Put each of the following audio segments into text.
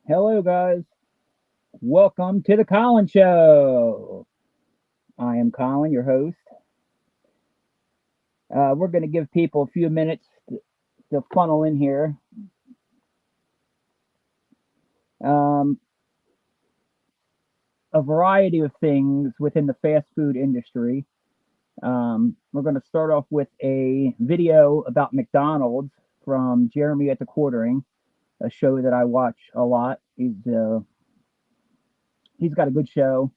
Hello, guys. Welcome to the Colin Show. I am Colin, your host. We're going to give people a few minutes to funnel in here. Um, a variety of things within the fast food industry. We're going to start off with a video about McDonald's from Jeremy at the Quartering, a show that I watch a lot. He's got a good show.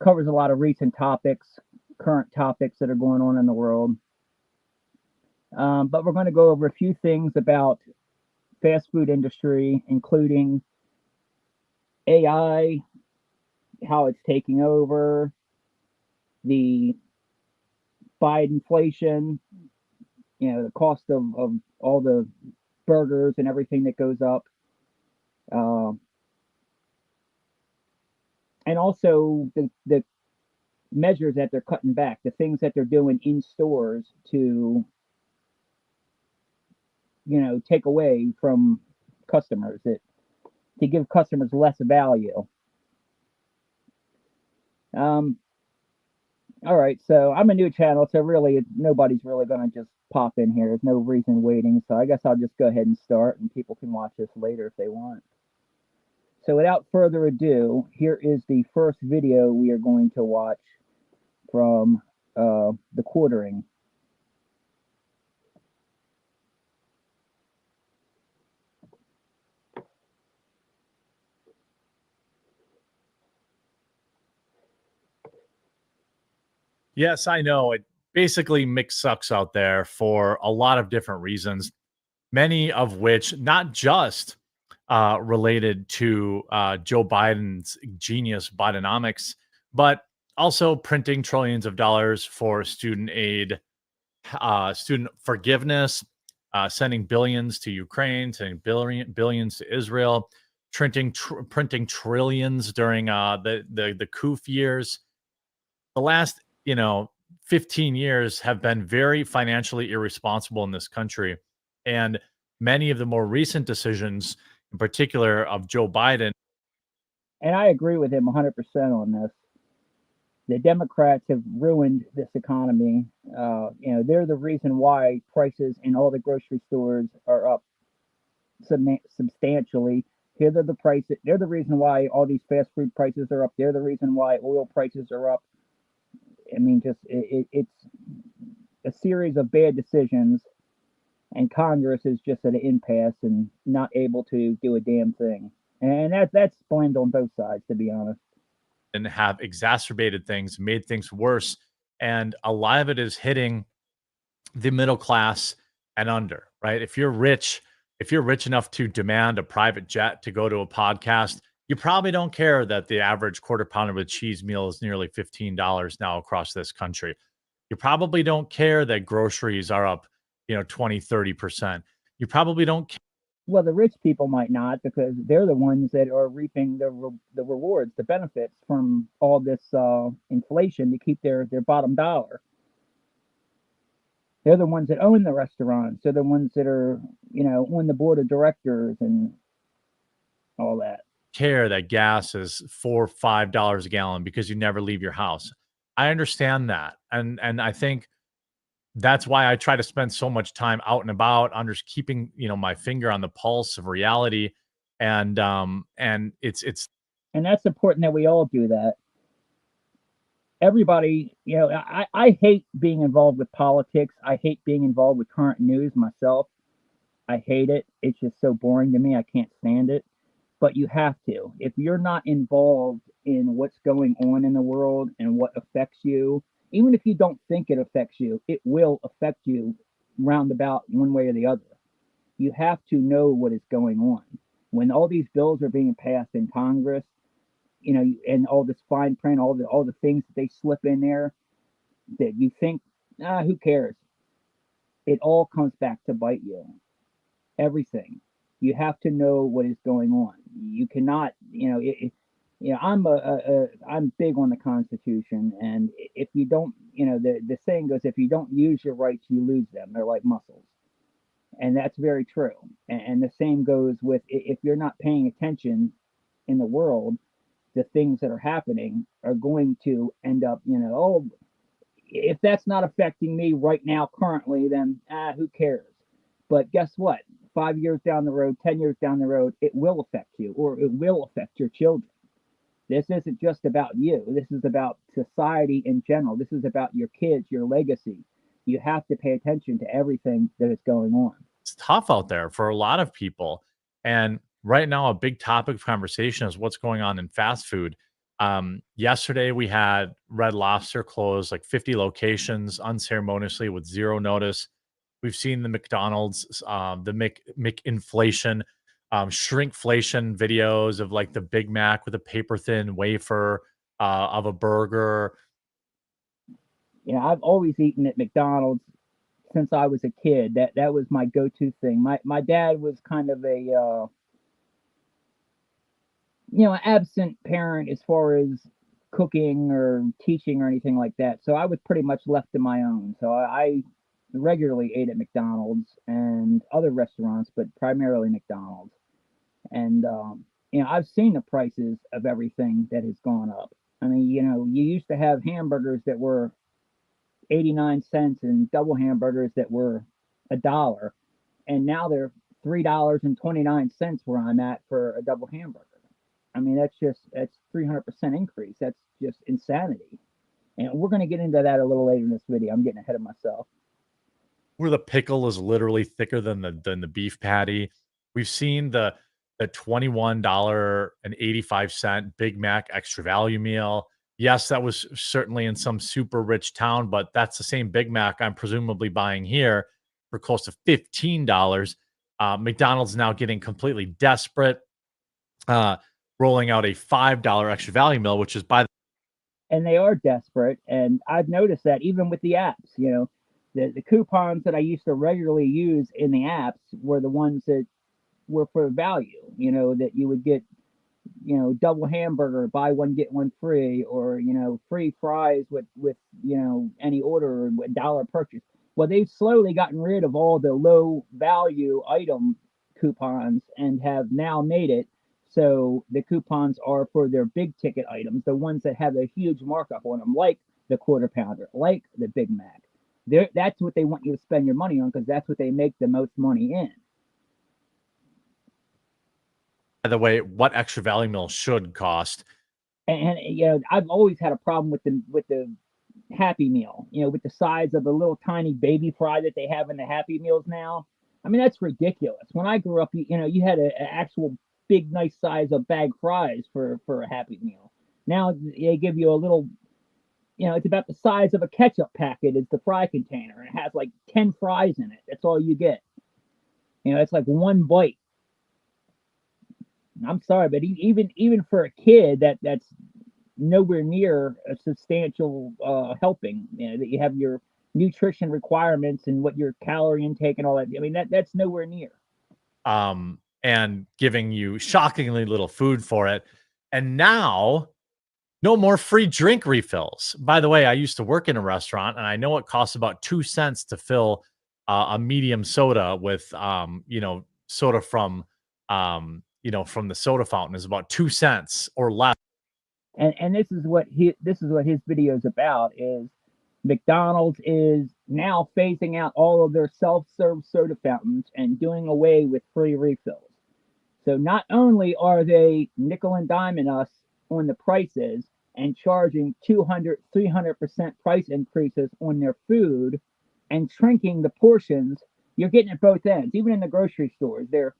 Covers a lot of recent topics, current topics that are going on in the world. But we're going to go over a few things about fast food industry, including AI, how it's taking over, the Biden inflation, the cost of all the burgers and everything that goes up, uh, and also the measures that they're cutting back, the things that they're doing in stores to, take away from customers, to give customers less value. Um, All right, so I'm a new channel, so really nobody's really gonna just pop in here. There's no reason waiting, so I guess I'll just go ahead and start, and people can watch this later if they want. So without further ado, here is the first video we are going to watch from the quartering. Yes, I know. It basically mix sucks out there for a lot of different reasons, many of which not just related to Joe Biden's genius Bidenomics, but also printing trillions of dollars for student aid, student forgiveness, sending billions to Ukraine, sending billions to Israel, printing trillions during the coup years. The last 15 years have been very financially irresponsible in this country, and many of the more recent decisions in particular of Joe Biden. And I agree with him 100% on this. The Democrats have ruined this economy. They're the reason why prices in all the grocery stores are up substantially. Here are the prices. They're the reason why all these fast food prices are up. They're the reason why oil prices are up. I mean, it's a series of bad decisions, and Congress is just at an impasse and not able to do a damn thing. And that's blamed on both sides, to be honest. And have exacerbated things, made things worse, and a lot of it is hitting the middle class and under, right? If you're rich enough to demand a private jet to go to a podcast, you probably don't care that the average quarter pounder with cheese meal is nearly $15 now across this country. You probably don't care that groceries are up, 20, 30%. You probably don't care. Well, the rich people might not, because they're the ones that are reaping the rewards, the benefits from all this inflation to keep their bottom dollar. They're the ones that own the restaurants. They're the ones that are, on the board of directors and all that. Care that gas is $4, $5 a gallon because you never leave your house. I understand that. And I think that's why I try to spend so much time out and about, under keeping, my finger on the pulse of reality. And it's And that's important that we all do that. Everybody, I hate being involved with politics. I hate being involved with current news myself. I hate it. It's just so boring to me. I can't stand it. But you have to. If you're not involved in what's going on in the world and what affects you, even if you don't think it affects you, it will affect you roundabout one way or the other. You have to know what is going on. When all these bills are being passed in Congress, and all this fine print, all the things that they slip in there that you think, who cares? It all comes back to bite you. Everything. You have to know what is going on. You cannot, I'm big on the Constitution, and if you don't, the saying goes, if you don't use your rights, you lose them. They're like muscles. And that's very true. And the same goes with if you're not paying attention in the world, the things that are happening are going to end up, oh, if that's not affecting me right now currently, then who cares? But guess what? 5 years down the road, 10 years down the road, it will affect you, or it will affect your children. This isn't just about you. This is about society in general. This is about your kids, your legacy. You have to pay attention to everything that is going on. It's tough out there for a lot of people. And right now, a big topic of conversation is what's going on in fast food. Yesterday, we had Red Lobster close like 50 locations unceremoniously with zero notice. We've seen the McDonald's, the McInflation, shrinkflation videos of like the Big Mac with a paper thin wafer of a burger. I've always eaten at McDonald's since I was a kid. That was my go-to thing. My dad was kind of a absent parent as far as cooking or teaching or anything like that. So I was pretty much left to my own. So I regularly ate at McDonald's and other restaurants, but primarily McDonald's. And I've seen the prices of everything that has gone up. I mean, you used to have hamburgers that were 89 cents and double hamburgers that were $1, and now they're $3.29 where I'm at for a double hamburger. I mean, that's 300% increase. That's just insanity. And we're going to get into that a little later in this video. I'm getting ahead of myself. Where the pickle is literally thicker than the beef patty. We've seen the $21.85 Big Mac extra value meal. Yes, that was certainly in some super rich town, but that's the same Big Mac I'm presumably buying here for close to $15. McDonald's now getting completely desperate, rolling out a $5 extra value meal, which is by the And they are desperate. And I've noticed that even with the apps, the coupons that I used to regularly use in the apps were the ones that were for value, that you would get, double hamburger, buy one, get one free, or, free fries with, any order, with dollar purchase. Well, they've slowly gotten rid of all the low value item coupons and have now made it so the coupons are for their big ticket items, the ones that have a huge markup on them, like the quarter pounder, like the Big Mac. That's what they want you to spend your money on because that's what they make the most money in. way, what extra value meal should cost. And I've always had a problem with the Happy Meal. With the size of the little tiny baby fry that they have in the Happy Meals now. I mean, that's ridiculous. When I grew up, you had an actual big, nice size of bag fries for a Happy Meal. Now they give you a little, it's about the size of a ketchup packet is the fry container. It has like 10 fries in it. That's all you get. It's like one bite. I'm sorry, but even for a kid, that's nowhere near a substantial helping. That you have your nutrition requirements and what your calorie intake and all that. I mean, that's nowhere near. And giving you shockingly little food for it. And now, no more free drink refills. By the way, I used to work in a restaurant, and I know it costs about 2 cents to fill a medium soda with, soda from, from the soda fountain is about 2 cents or less. And this is what his video is about. Is McDonald's is now phasing out all of their self-serve soda fountains and doing away with free refills. So not only are they nickel and diming us on the prices and charging 200, 300% price increases on their food and shrinking the portions, you're getting at both ends. Even in the grocery stores, they're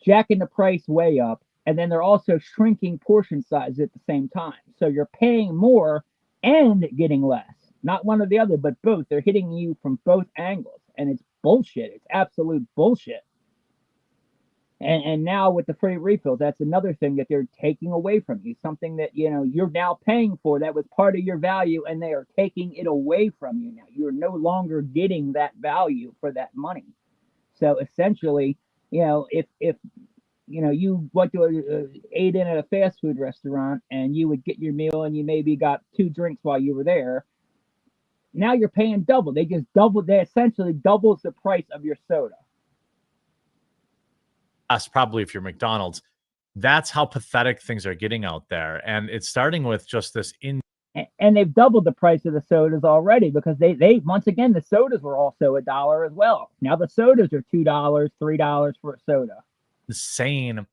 jacking the price way up, and then they're also shrinking portion size at the same time. So you're paying more and getting less. Not one or the other, but both. They're hitting you from both angles, and it's bullshit. It's absolute bullshit. And now with the free refills, that's another thing that they're taking away from you. Something that you're now paying for that was part of your value, and they are taking it away from you now. You're no longer getting that value for that money. So essentially, if you went to ate in at a fast food restaurant and you would get your meal and you maybe got two drinks while you were there, Now you're paying double. They just double. They essentially doubles the price of your soda. Us, probably if you're McDonald's. That's how pathetic things are getting out there. And it's starting with just this And they've doubled the price of the sodas already because they once again the sodas were also $1 as well. Now the sodas are $2, $3 for a soda. insane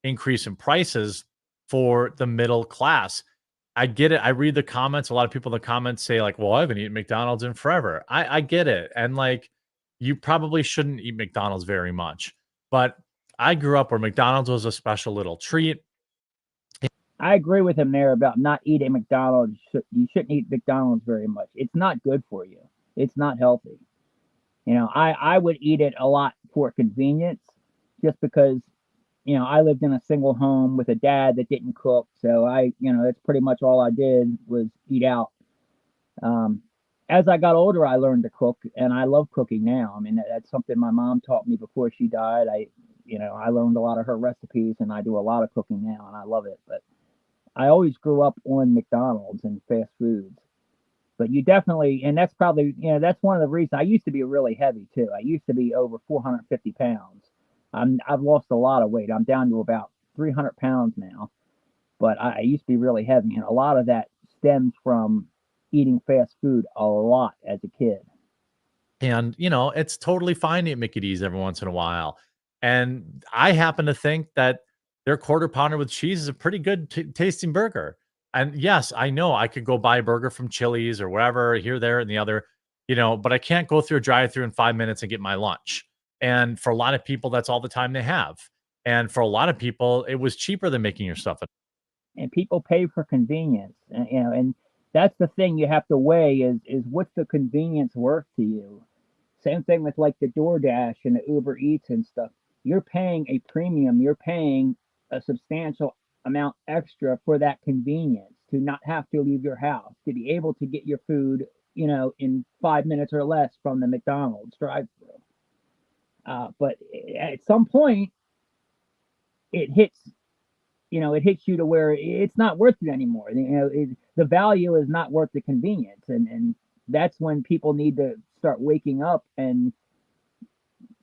increase in prices for the middle class. I get it. I read the comments. A lot of people in the comments say, like, well, I haven't eaten McDonald's in forever. I get it. And like, you probably shouldn't eat McDonald's very much. But I grew up where McDonald's was a special little treat. I agree with him there about not eating McDonald's. You shouldn't eat McDonald's very much. It's not good for you. It's not healthy. I would eat it a lot for convenience, just because I lived in a single home with a dad that didn't cook, so that's pretty much all I did was eat out. Um, as I got older, I learned to cook, and I love cooking now. I mean, that's something my mom taught me before she died. I learned a lot of her recipes, and I do a lot of cooking now, and I love it. But I always grew up on McDonald's and fast foods. But you definitely, and that's probably, that's one of the reasons I used to be really heavy too. I used to be over 450 pounds. I've lost a lot of weight. I'm down to about 300 pounds now. But I used to be really heavy, and a lot of that stems from eating fast food a lot as a kid. And, it's totally fine to eat Mickey D's every once in a while. And I happen to think that their quarter pounder with cheese is a pretty good tasting burger. And yes, I know I could go buy a burger from Chili's or wherever, here, there, and the other, but I can't go through a drive through in 5 minutes and get my lunch. And for a lot of people, that's all the time they have. And for a lot of people, it was cheaper than making your stuff at And people pay for convenience, and that's the thing you have to weigh is what's the convenience worth to you. Same thing with like the DoorDash and the Uber Eats and stuff. You're paying a premium. You're paying a substantial amount extra for that convenience to not have to leave your house, to be able to get your food, in 5 minutes or less from the McDonald's drive-through. But at some point, it hits, it hits you to where it's not worth it anymore. The value is not worth the convenience, and that's when people need to start waking up and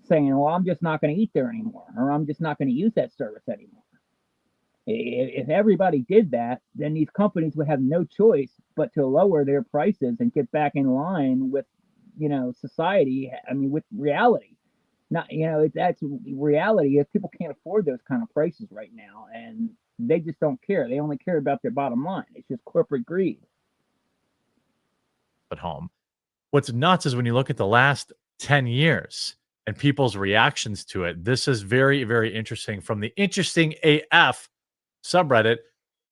saying, well, I'm just not going to eat there anymore, or I'm just not going to use that service anymore. If everybody did that, then these companies would have no choice but to lower their prices and get back in line with, society. I mean, with reality. Not, that's reality. If people can't afford those kind of prices right now, and they just don't care. They only care about their bottom line. It's just corporate greed. home. What's nuts is when you look at the last 10 years and people's reactions to it. This is very, very interesting. From the Interesting AF subreddit,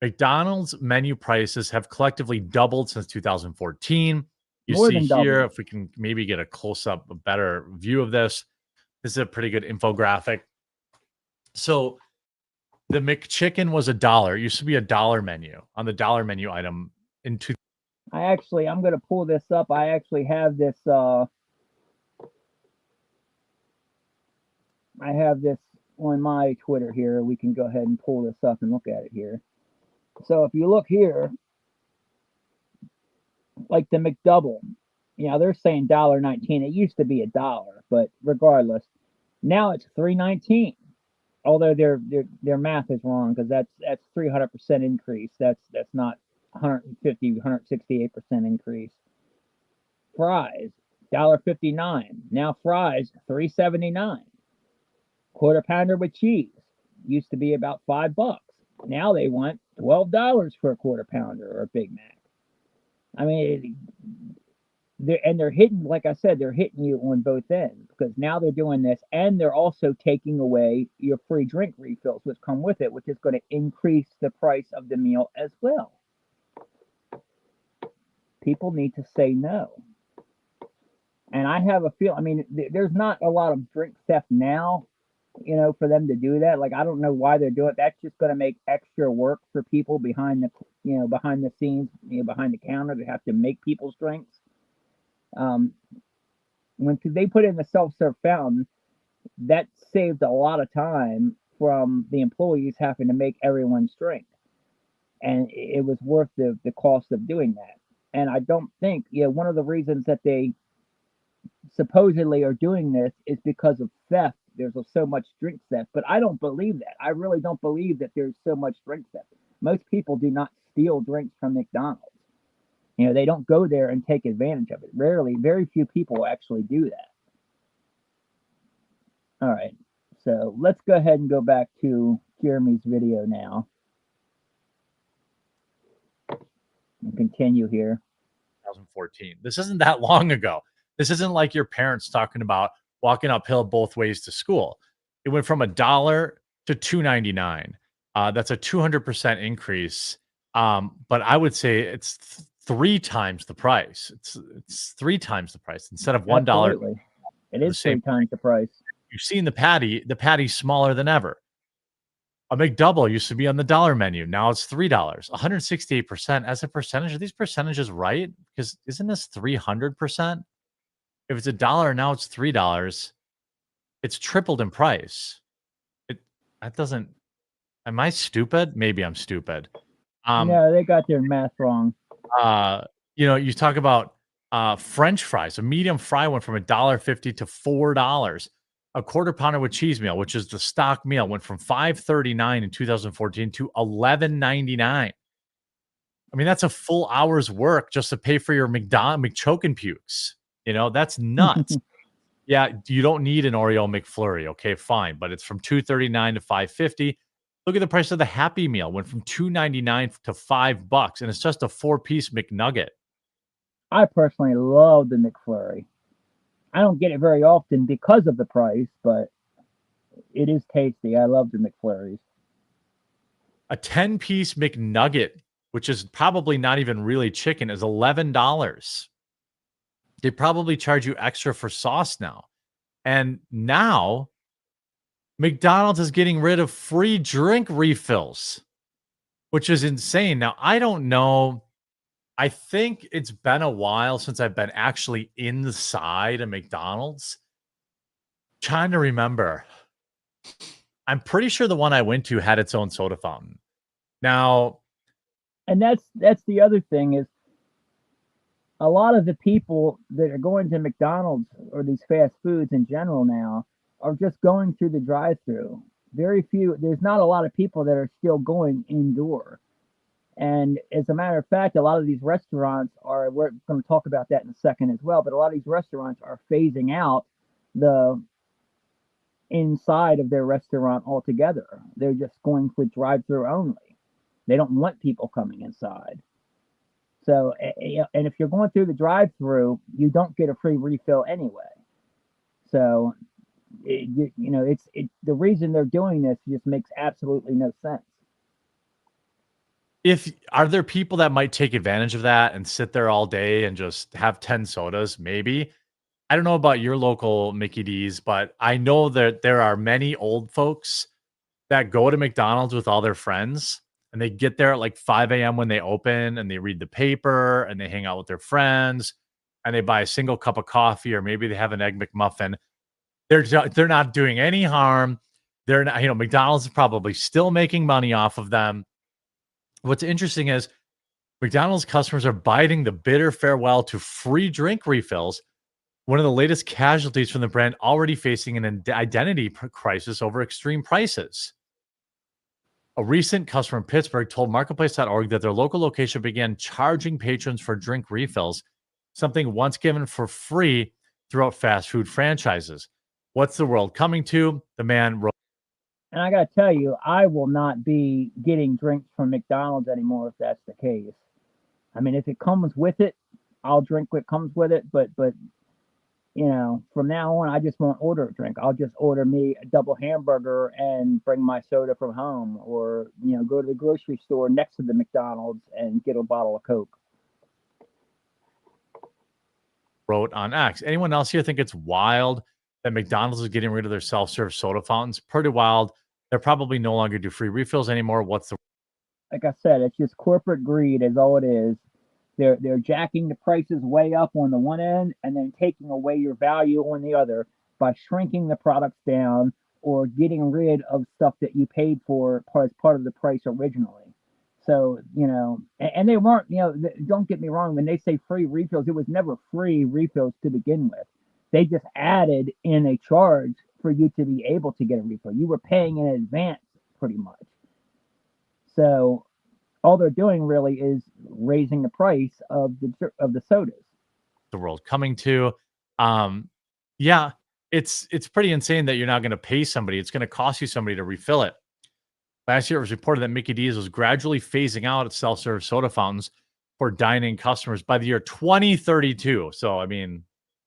McDonald's menu prices have collectively doubled since 2014. You More see than here, double. if we can maybe get a close up, a better view of this. This is a pretty good infographic. So the McChicken was $1. It used to be $1 menu on the dollar menu item in I'm going to pull this up. I actually have this. I have this on my Twitter here. We can go ahead and pull this up and look at it here. So if you look here, like the McDouble, they're saying $1.19. It used to be $1, but regardless, now it's $3.19. Although their math is wrong, because that's 300% increase. That's not 150, 168% increase. Fries, $1.59. Now fries, $3.79. Quarter pounder with cheese used to be about $5. Now they want $12 for a quarter pounder or a Big Mac. I mean, they're hitting, like I said, they're hitting you on both ends, because now they're doing this, and they're also taking away your free drink refills, which come with it, which is going to increase the price of the meal as well. People need to say no. And I have a feel. I mean, there's not a lot of drink theft now, for them to do that. Like, I don't know why they're doing it. That's just going to make extra work for people behind the scenes, behind the counter. They have to make people's drinks. When they put in the self-serve fountain, that saved a lot of time from the employees having to make everyone's drink, and it was worth the cost of doing that. And I don't think, one of the reasons that they supposedly are doing this is because of theft. There's so much drink theft, but I don't believe that. I really don't believe that there's so much drink theft. Most people do not steal drinks from McDonald's. They don't go there and take advantage of it. Rarely, very few people actually do that. All right, so let's go ahead and go back to Jeremy's video now and continue here. 2014. This isn't that long ago. This isn't like your parents talking about walking uphill both ways to school. It went from $1 to $2.99. That's a 200% increase. But I would say it's three times the price. It's three times the price instead of $1. Absolutely. It is three times the price. You've seen the patty. The patty's smaller than ever. A McDouble used to be on the dollar menu. Now it's $3. 168% as a percentage. Are these percentages right? Because isn't this 300%? If it's $1, now it's $3. It's tripled in price. That doesn't. Am I stupid? Maybe I'm stupid. No, they got their math wrong. You talk about French fries. A medium fry went from $1.50 to $4. A quarter pounder with cheese meal, which is the stock meal, went from $5.39 in 2014 to $11.99. I mean, that's a full hour's work just to pay for your McChokin pukes. That's nuts. Yeah, you don't need an Oreo McFlurry. Okay, fine, but it's from $2.39 to $5.50. Look at the price of the Happy Meal. Went from $2.99 to $5, and it's just a 4-piece McNugget. I personally love the McFlurry. I don't get it very often because of the price, but it is tasty. I love the McFlurries. A 10-piece McNugget, which is probably not even really chicken, is $11. They probably charge you extra for sauce now. And now McDonald's is getting rid of free drink refills, which is insane. Now, I don't know. I think it's been a while since I've been actually inside a McDonald's. Trying to remember. I'm pretty sure the one I went to had its own soda fountain. Now, and that's the other thing is a lot of the people that are going to McDonald's or these fast foods in general now are just going through the drive-through. Very few. There's not a lot of people that are still going indoor. And as a matter of fact, a lot of these restaurants are, we're going to talk about that in a second as well, but a lot of these restaurants are phasing out the inside of their restaurant altogether. They're just going for drive-through only. They don't want people coming inside. So, and if you're going through the drive-through, you don't get a free refill anyway. So, the reason they're doing this just makes absolutely no sense. Are there people that might take advantage of that and sit there all day and just have 10 sodas? Maybe. I don't know about your local Mickey D's, but I know that there are many old folks that go to McDonald's with all their friends and they get there at like 5 a.m. when they open and they read the paper and they hang out with their friends and they buy a single cup of coffee or maybe they have an Egg McMuffin. They're not doing any harm. They're not, McDonald's is probably still making money off of them. What's interesting is McDonald's customers are biting the bitter farewell to free drink refills, one of the latest casualties from the brand already facing an identity crisis over extreme prices. A recent customer in Pittsburgh told Marketplace.org that their local location began charging patrons for drink refills, something once given for free throughout fast food franchises. What's the world coming to? The man wrote. And I got to tell you, I will not be getting drinks from McDonald's anymore if that's the case. I mean, if it comes with it, I'll drink what comes with it. But from now on, I just won't order a drink. I'll just order me a double hamburger and bring my soda from home, or go to the grocery store next to the McDonald's and get a bottle of Coke. Wrote on X. Anyone else here think it's wild that McDonald's is getting rid of their self-serve soda fountains? Pretty wild. They're probably no longer do free refills anymore. Like I said, it's just corporate greed is all it is. They're jacking the prices way up on the one end and then taking away your value on the other by shrinking the products down or getting rid of stuff that you paid for as part of the price originally. So, and they weren't, don't get me wrong, when they say free refills, it was never free refills to begin with. They just added in a charge for you to be able to get a refill. You were paying in advance pretty much. So all they're doing really is raising the price of the sodas. The world coming to. Yeah, it's pretty insane that you're not going to pay somebody. It's going to cost you somebody to refill it. Last year, it was reported that Mickey D's was gradually phasing out its self-serve soda fountains for dining customers by the year 2032. So, I mean,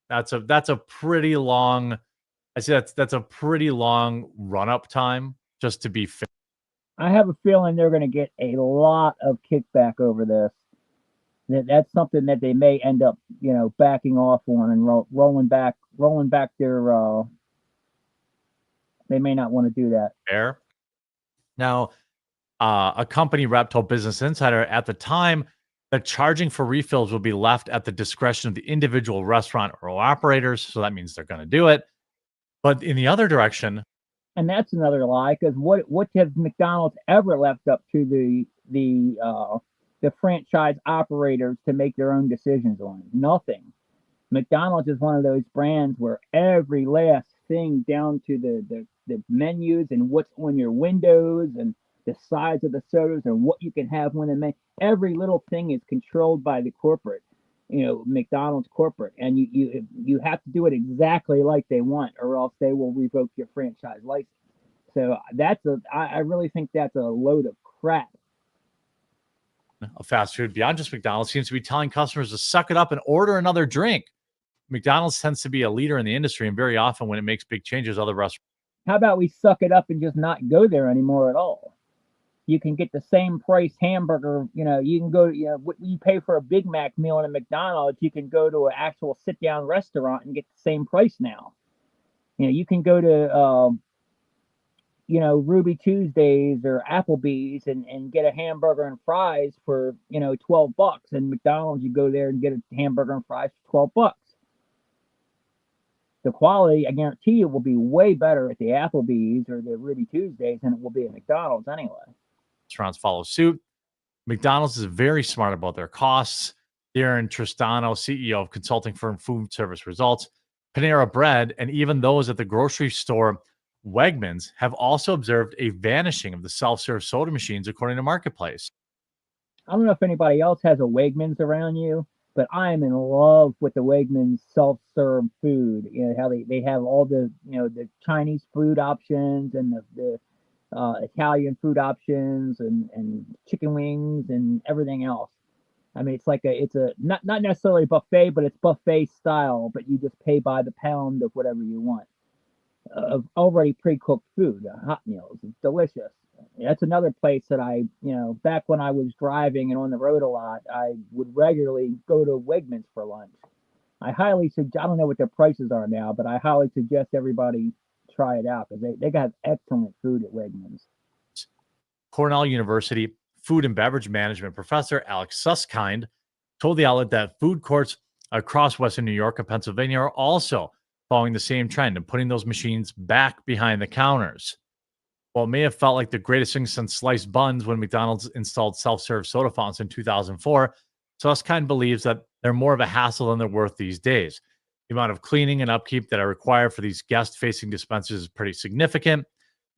that's a pretty long. I see that's a pretty long run-up time just to be fair. I have a feeling they're going to get a lot of kickback over this. That's something that they may end up, backing off on and rolling back their. They may not want to do that. Fair. Now, a company rep told Business Insider at the time that charging for refills will be left at the discretion of the individual restaurant or operators. So that means they're going to do it. But in the other direction, and that's another lie, because what has McDonald's ever left up to the franchise operators to make their own decisions on? Nothing. McDonald's is one of those brands where every last thing, down to the menus and what's on your windows and the size of the sodas and what you can have when they make, every little thing is controlled by the corporate, McDonald's corporate, and you have to do it exactly like they want, or else they will revoke your franchise license. So I really think that's a load of crap. a fast food beyond just McDonald's seems to be telling customers to suck it up and order another drink. McDonald's tends to be a leader in the industry, and very often when it makes big changes, other restaurants. How about we suck it up and just not go there anymore at all? You can get the same price hamburger. You can go. What you pay for a Big Mac meal in a McDonald's, you can go to an actual sit down restaurant and get the same price now. You can go to Ruby Tuesdays or Applebee's and get a hamburger and fries for $12. And McDonald's, you go there and get a hamburger and fries for $12. The quality, I guarantee you, will be way better at the Applebee's or the Ruby Tuesdays than it will be at McDonald's anyway. Restaurants follow suit. McDonald's is very smart about their costs. Darren Tristano, CEO of consulting firm Food Service Results, Panera Bread, and even those at the grocery store Wegmans have also observed a vanishing of the self-serve soda machines, according to Marketplace. I don't know if anybody else has a Wegmans around you, but I am in love with the Wegmans self-serve food. How they have all the the Chinese food options and the Italian food options and chicken wings and everything else. I mean, it's a not necessarily a buffet, but it's buffet style. But you just pay by the pound of whatever you want of already pre-cooked food, hot meals. It's delicious. That's another place that back when I was driving and on the road a lot, I would regularly go to Wegmans for lunch. I don't know what their prices are now, but I highly suggest everybody try it out, because they got excellent food at Wegmans. Cornell University food and beverage management professor Alex Susskind told the outlet that food courts across Western New York and Pennsylvania are also following the same trend and putting those machines back behind the counters. While it may have felt like the greatest thing since sliced buns when McDonald's installed self-serve soda fountains in 2004, Susskind believes that they're more of a hassle than they're worth these days. The amount of cleaning and upkeep that are required for these guest-facing dispensers is pretty significant.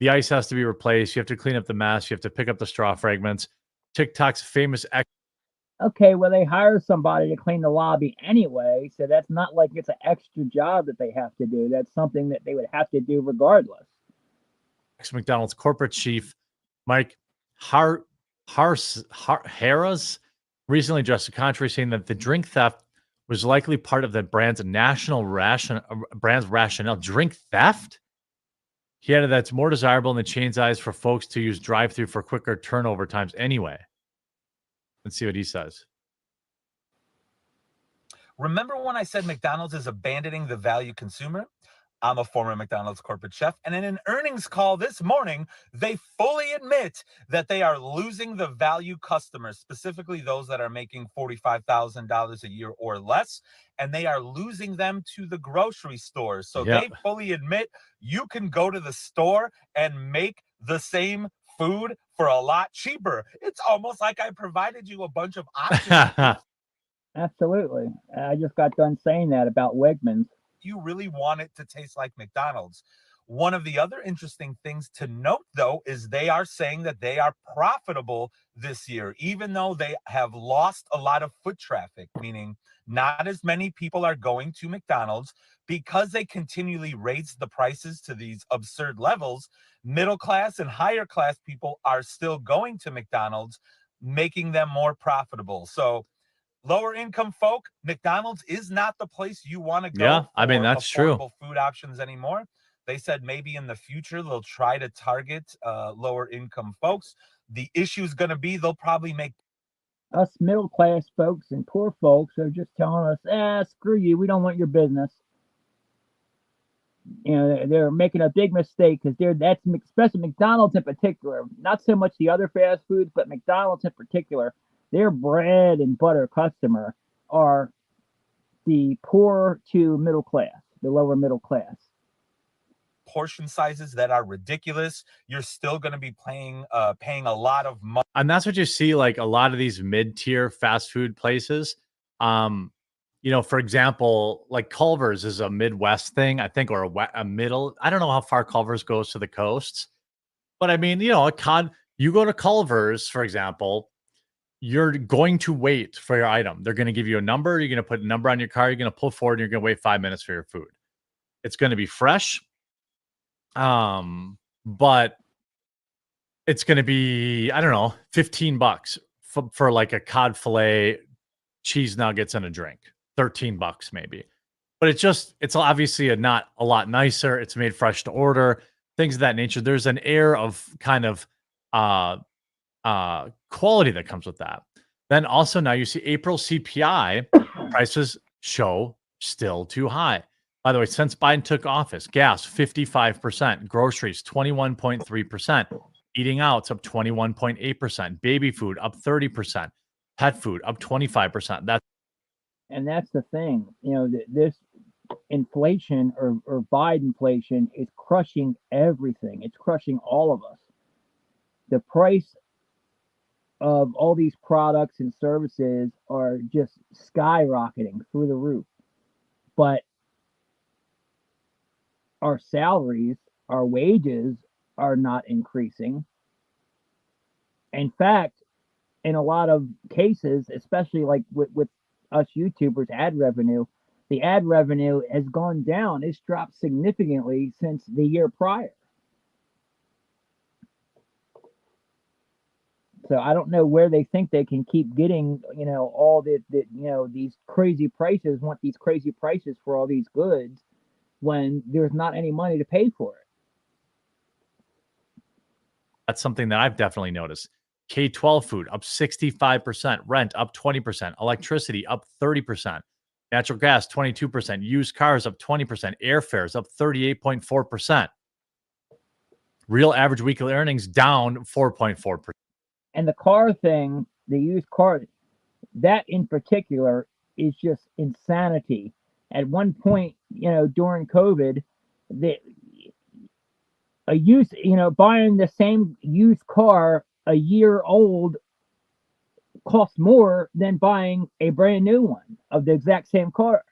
The ice has to be replaced. You have to clean up the mess. You have to pick up the straw fragments. TikTok's famous okay, well, they hire somebody to clean the lobby anyway, so that's not like it's an extra job that they have to do. That's something that they would have to do regardless. McDonald's corporate chief Mike Harris recently addressed the contrary, saying that the drink theft was likely part of the brand's rationale. Drink theft? He added that it's more desirable in the chain's eyes for folks to use drive-through for quicker turnover times anyway. Let's see what he says. Remember when I said McDonald's is abandoning the value consumer? I'm a former McDonald's corporate chef, and in an earnings call this morning, they fully admit that they are losing the value customers, specifically those that are making $45,000 a year or less, and they are losing them to the grocery stores. So They fully admit you can go to the store and make the same food for a lot cheaper. It's almost like I provided you a bunch of options. Absolutely. I just got done saying that about Wegmans. You really want it to taste like McDonald's. One of the other interesting things to note, though, is they are saying that they are profitable this year, even though they have lost a lot of foot traffic, meaning not as many people are going to McDonald's because they continually raise the prices to these absurd levels. Middle class and higher class people are still going to McDonald's, making them more profitable. So, lower income folk, McDonald's is not the place you want to go Yeah, for I mean, that's true. affordable food options anymore. They said maybe in the future they'll try to target lower income folks. The issue is going to be they'll probably make Us middle class folks and poor folks are just telling us, screw you, we don't want your business. They're making a big mistake because that's especially McDonald's in particular. Not so much the other fast foods, but McDonald's in particular. Their bread and butter customer are the poor to middle class, the lower middle class. portion sizes that are ridiculous. You're still going to be paying a lot of money. And that's what you see, like a lot of these mid-tier fast food places. For example, like Culver's is a Midwest thing, I think, or a middle. I don't know how far Culver's goes to the coasts, but I mean, you go to Culver's, for example, you're going to wait for your item. They're going to give you a number. You're going to put a number on your car. You're going to pull forward. And you're going to wait 5 minutes for your food. It's going to be fresh. But it's going to be, I don't know, $15 for like a cod fillet, cheese nuggets, and a drink. $13 maybe. But it's obviously not a lot nicer. It's made fresh to order, things of that nature. There's an air of kind of quality that comes with that. Then also now you see April CPI prices show still too high. By the way, since Biden took office, gas 55%, groceries 21.3%, eating out's up 21.8%, baby food up 30%, pet food up 25%. That's the thing. This inflation or Biden inflation is crushing everything. It's crushing all of us. The price of all these products and services are just skyrocketing through the roof. But our salaries, our wages are not increasing. In fact, in a lot of cases, especially like with us YouTubers, the ad revenue has gone down. It's dropped significantly since the year prior. So I don't know where they think they can keep getting, all these crazy prices, want these crazy prices for all these goods when there's not any money to pay for it. That's something that I've definitely noticed. K-12 food up 65%, rent up 20%, electricity up 30%, natural gas 22%, used cars up 20%, airfares up 38.4%. Real average weekly earnings down 4.4%. And the car thing, the used car, that in particular is just insanity. At one point, during COVID, buying the same used car a year old costs more than buying a brand new one of the exact same car.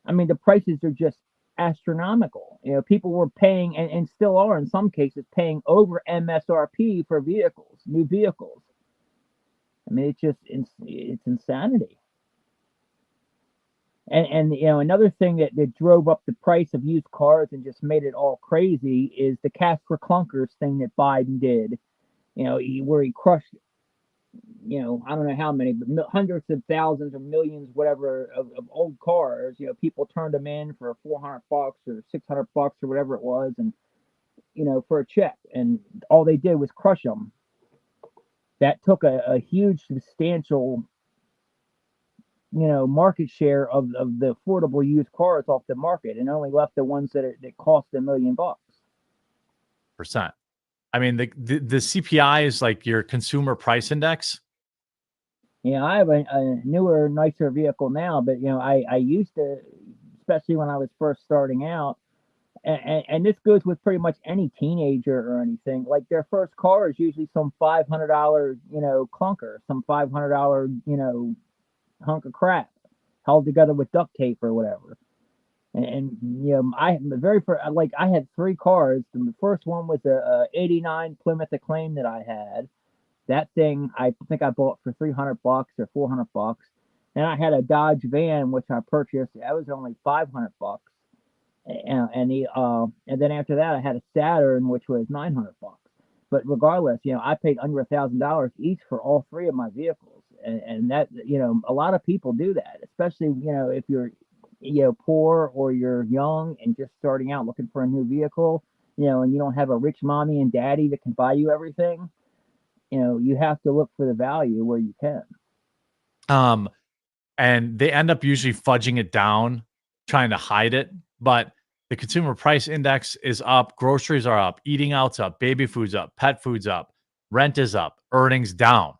I mean, the prices are just astronomical. People were paying and still are in some cases paying over MSRP for new vehicles. I mean, it's insanity. And another thing that drove up the price of used cars and just made it all crazy is the cash for clunkers thing that Biden did. Where he crushed, I don't know how many, but hundreds of thousands or millions, whatever, of old cars. People turned them in for $400 or $600 or whatever it was, and for a check, and all they did was crush them. That took a huge, substantial, market share of the affordable used cars off the market, and only left the ones that cost $1 million. Percent. I mean, the CPI is like your consumer price index. Yeah, I have a newer, nicer vehicle now, but I used to, especially when I was first starting out, and this goes with pretty much any teenager or anything. Like their first car is usually some $500, clunker, some $500, hunk of crap held together with duct tape or whatever. And I the very first, like I had three cars. And the first one was a '89 Plymouth Acclaim that I had. That thing I think I bought for $300 or $400. And I had a Dodge van which I purchased. That was only $500. And then after that I had a Saturn which was $900. But regardless, I paid under $1,000 each for all three of my vehicles, and that a lot of people do that, especially if you're poor or you're young and just starting out looking for a new vehicle, and you don't have a rich mommy and daddy that can buy you everything. You have to look for the value where you can. And they end up usually fudging it down, trying to hide it. But the consumer price index is up, groceries are up, eating out's up, baby food's up, pet food's up, rent is up, earnings down.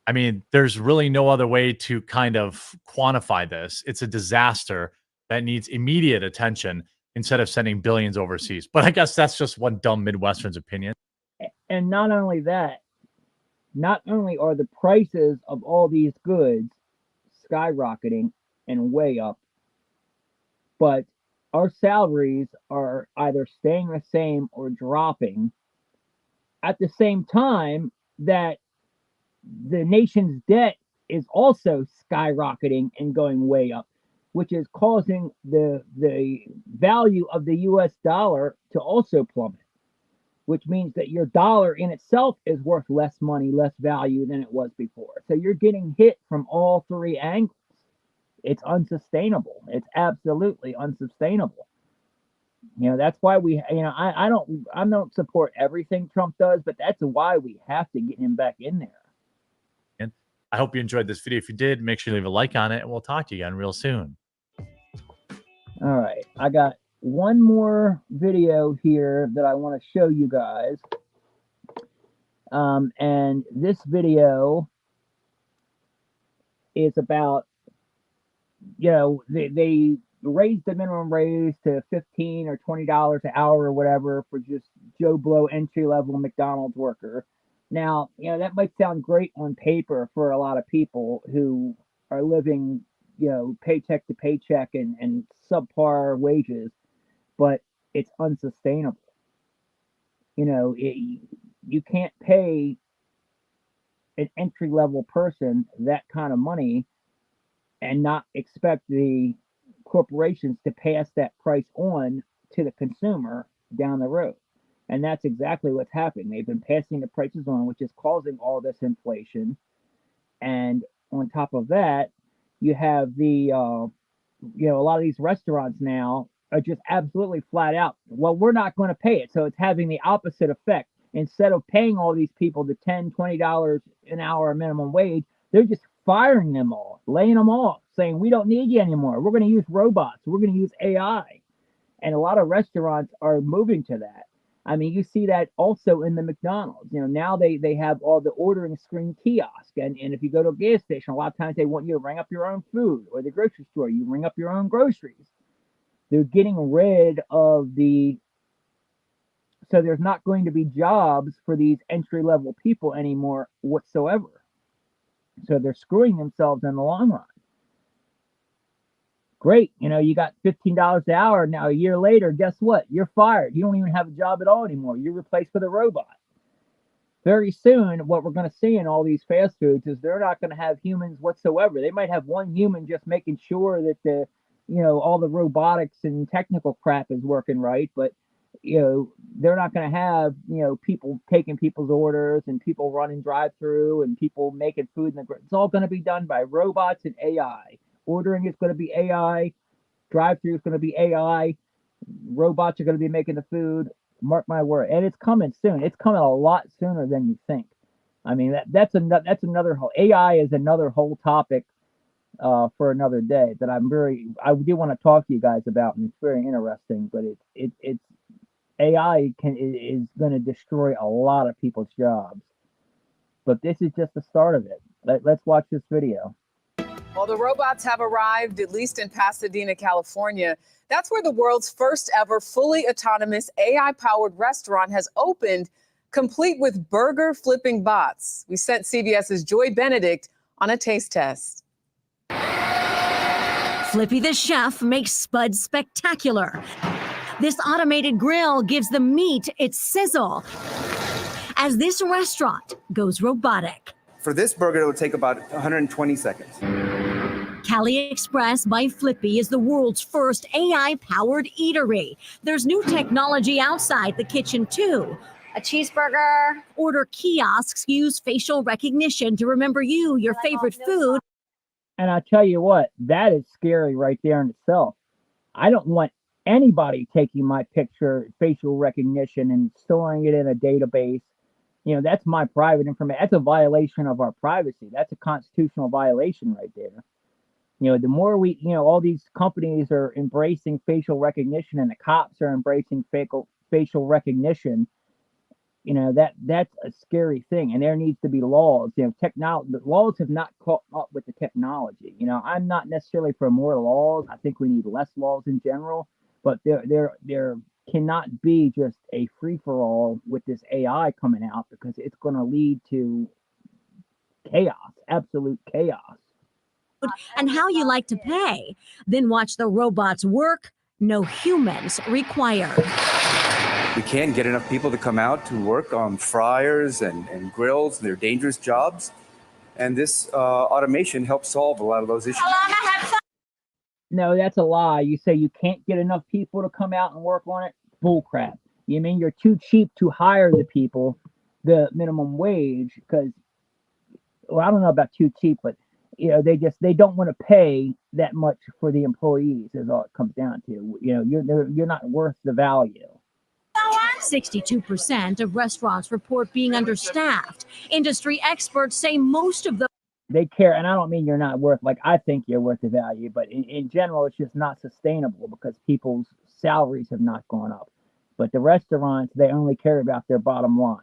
I mean, there's really no other way to kind of quantify this. It's a disaster that needs immediate attention instead of sending billions overseas. But I guess that's just one dumb Midwestern's opinion. And not only that, not only are the prices of all these goods skyrocketing and way up, but our salaries are either staying the same or dropping at the same time that the nation's debt is also skyrocketing and going way up, which is causing the value of the US dollar to also plummet, which means that your dollar in itself is worth less money, less value than it was before. So you're getting hit from all three angles. It's unsustainable. It's absolutely unsustainable. That's why I don't support everything Trump does, but that's why we have to get him back in there. And I hope you enjoyed this video. If you did, make sure you leave a like on it, and we'll talk to you again real soon. All right, I got one more video here that I want to show you guys. And this video is about, they raised the minimum wage to $15 or $20 an hour or whatever for just Joe Blow entry level McDonald's worker. Now, that might sound great on paper for a lot of people who are living, paycheck to paycheck and subpar wages, but it's unsustainable. You can't pay an entry level person that kind of money and not expect the corporations to pass that price on to the consumer down the road. And that's exactly what's happening. They've been passing the prices on, which is causing all this inflation. And on top of that, you have the, a lot of these restaurants now are just absolutely flat out, well, we're not going to pay it. So it's having the opposite effect. Instead of paying all these people the $10, $20 an hour minimum wage, they're just firing them all, laying them off, saying, we don't need you anymore. We're going to use robots. We're going to use AI. And a lot of restaurants are moving to that. I mean, you see that also in the McDonald's. Now they have all the ordering screen kiosk. And if you go to a gas station, a lot of times they want you to ring up your own food, or the grocery store, you ring up your own groceries. They're getting rid of so there's not going to be jobs for these entry-level people anymore whatsoever. So they're screwing themselves in the long run. Great, you got $15 an hour. Now a year later, guess what? You're fired. You don't even have a job at all anymore. You're replaced with a robot. Very soon, what we're going to see in all these fast foods is they're not going to have humans whatsoever. They might have one human just making sure that all the robotics and technical crap is working right, but they're not going to have people taking people's orders and people running drive-through and people making food it's all going to be done by robots and AI. Ordering is going to be AI, drive-through is going to be AI, robots are going to be making the food. Mark my word, and it's coming soon. It's coming a lot sooner than you think. I mean, that's another whole AI is another whole topic for another day that I do want to talk to you guys about, and it's very interesting. But it's AI is going to destroy a lot of people's jobs. But this is just the start of it. Let's watch this video. Well, the robots have arrived, at least in Pasadena, California. That's where the world's first ever fully autonomous AI-powered restaurant has opened, complete with burger flipping bots. We sent CBS's Joy Benedict on a taste test. Flippy the chef makes Spud spectacular. This automated grill gives the meat its sizzle as this restaurant goes robotic. For this burger, it would take about 120 seconds. Cali Express by Flippy is the world's first AI-powered eatery. There's new technology outside the kitchen, too. A cheeseburger. Order kiosks use facial recognition to remember you, your favorite food. And I tell you what, that is scary right there in itself. I don't want anybody taking my picture, facial recognition, and storing it in a database. You know, that's my private information. That's a violation of our privacy. That's a constitutional violation right there. You know, the more we, all these companies are embracing facial recognition and the cops are embracing facial recognition, that's a scary thing. And there needs to be laws. The laws have not caught up with the technology. I'm not necessarily for more laws. I think we need less laws in general, but there cannot be just a free-for-all with this AI coming out, because it's going to lead to chaos, absolute chaos. And how you like to pay. Then watch the robots work, no humans required. We can't get enough people to come out to work on fryers and grills. They're dangerous jobs. And this automation helps solve a lot of those issues. No, that's a lie. You say you can't get enough people to come out and work on it? Bull crap. You mean you're too cheap to hire the people, the minimum wage, because, well, I don't know about too cheap, but they don't want to pay that much for the employees, is all it comes down to. You're not worth the value. 62% of restaurants report being understaffed. Industry experts say most of them. They care, and I don't mean you're not worth, like, I think you're worth the value, but in general, it's just not sustainable because people's salaries have not gone up. But the restaurants, they only care about their bottom line.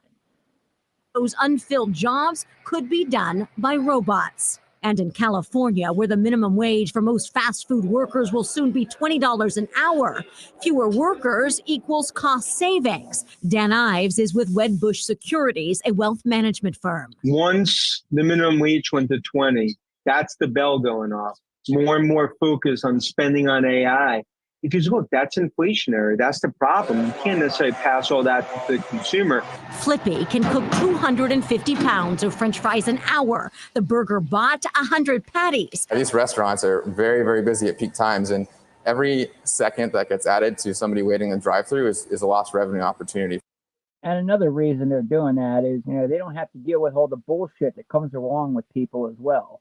Those unfilled jobs could be done by robots. And in California, where the minimum wage for most fast food workers will soon be $20 an hour, fewer workers equals cost savings. Dan Ives is with Wedbush Securities, a wealth management firm. Once the minimum wage went to 20, that's the bell going off. More and more focus on spending on AI. Because look, that's inflationary. That's the problem. You can't necessarily pass all that to the consumer. Flippy can cook 250 pounds of French fries an hour. The burger bot, 100 patties. These restaurants are very, very busy at peak times, and every second that gets added to somebody waiting in the drive-thru is a lost revenue opportunity. And another reason they're doing that is, they don't have to deal with all the bullshit that comes along with people as well.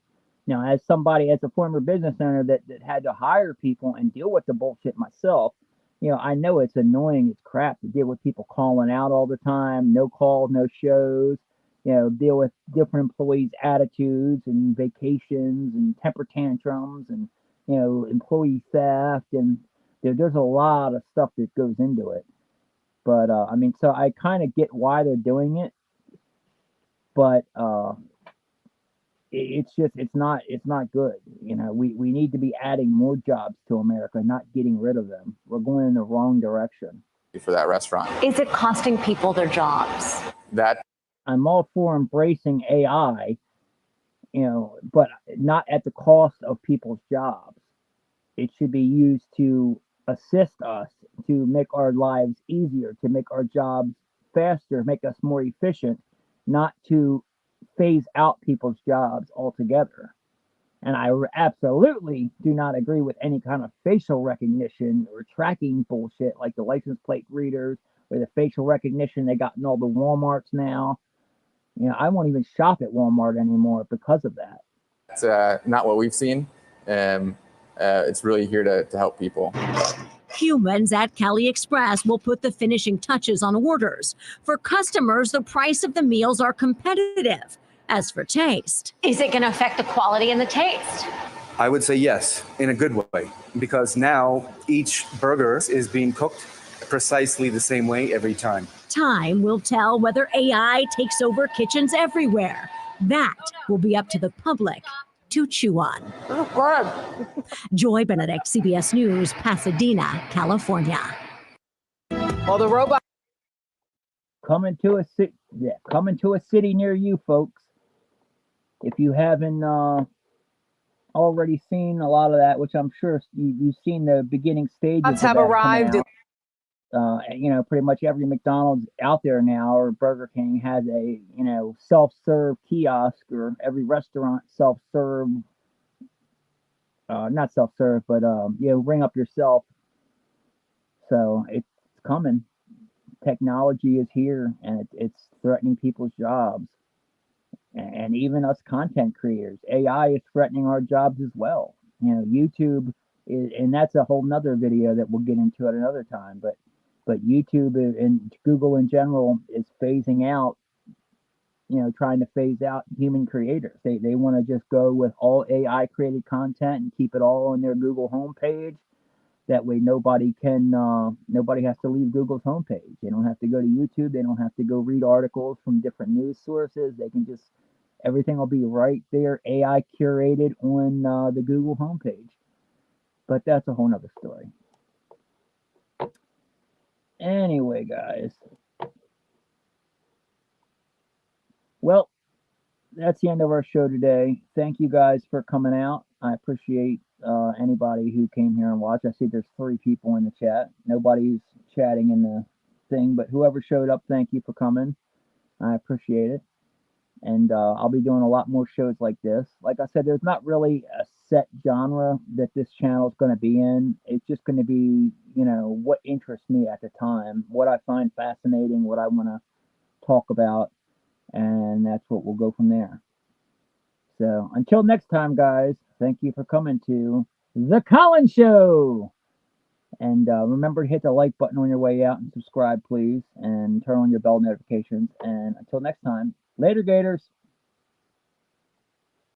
As a former business owner that had to hire people and deal with the bullshit myself, I know it's annoying as crap to deal with people calling out all the time, no calls, no shows, deal with different employees' attitudes and vacations and temper tantrums and, employee theft. And there's a lot of stuff that goes into it. But, so I kind of get why they're doing it. But, it's not good. We need to be adding more jobs to America, not getting rid of them. We're going in the wrong direction. For that restaurant. Is it costing people their jobs? I'm all for embracing AI, but not at the cost of people's jobs. It should be used to assist us, to make our lives easier, to make our jobs faster, make us more efficient, not to phase out people's jobs altogether. And I absolutely do not agree with any kind of facial recognition or tracking bullshit like the license plate readers or the facial recognition they got in all the Walmarts now. I won't even shop at Walmart anymore because of that. It's not what we've seen. It's really here to help people. Humans at Cali Express will put the finishing touches on orders. For customers, the price of the meals are competitive. As for taste, is it going to affect the quality and the taste? I would say yes, in a good way, because now each burger is being cooked precisely the same way every time. Time will tell whether AI takes over kitchens everywhere. That will be up to the public to to chew on. Oh, good. Joy Benedict, CBS News, Pasadena, California. Well, the robot coming to a city near you, folks. If you haven't already seen a lot of that, which I'm sure you've seen the beginning stages of have that arrived. coming out. Pretty much every McDonald's out there now, or Burger King, has a self-serve kiosk, or every restaurant self-serve, not self-serve, but ring up yourself. So it's coming. Technology is here, and it's threatening people's jobs, and even us content creators. AI is threatening our jobs as well. YouTube is, and that's a whole nother video that we'll get into at another time. But YouTube and Google in general is phasing out, trying to phase out human creators. They want to just go with all AI created content and keep it all on their Google homepage. That way nobody has to leave Google's homepage. They don't have to go to YouTube. They don't have to go read articles from different news sources. They can just, everything will be right there, AI curated on the Google homepage. But that's a whole nother story. Anyway, guys. Well, that's the end of our show today. Thank you guys for coming out. I appreciate anybody who came here and watched. I see there's 3 people in the chat. Nobody's chatting in the thing, but whoever showed up, thank you for coming. I appreciate it. And I'll be doing a lot more shows like this. Like I said, there's not really a set genre that this channel is going to be in. It's just going to be, what interests me at the time, what I find fascinating, what I want to talk about, and that's what we'll go from there. So until next time, guys, thank you for coming to The Colin Show. And remember to hit the like button on your way out and subscribe, please, and turn on your bell notifications. And until next time, later, Gators.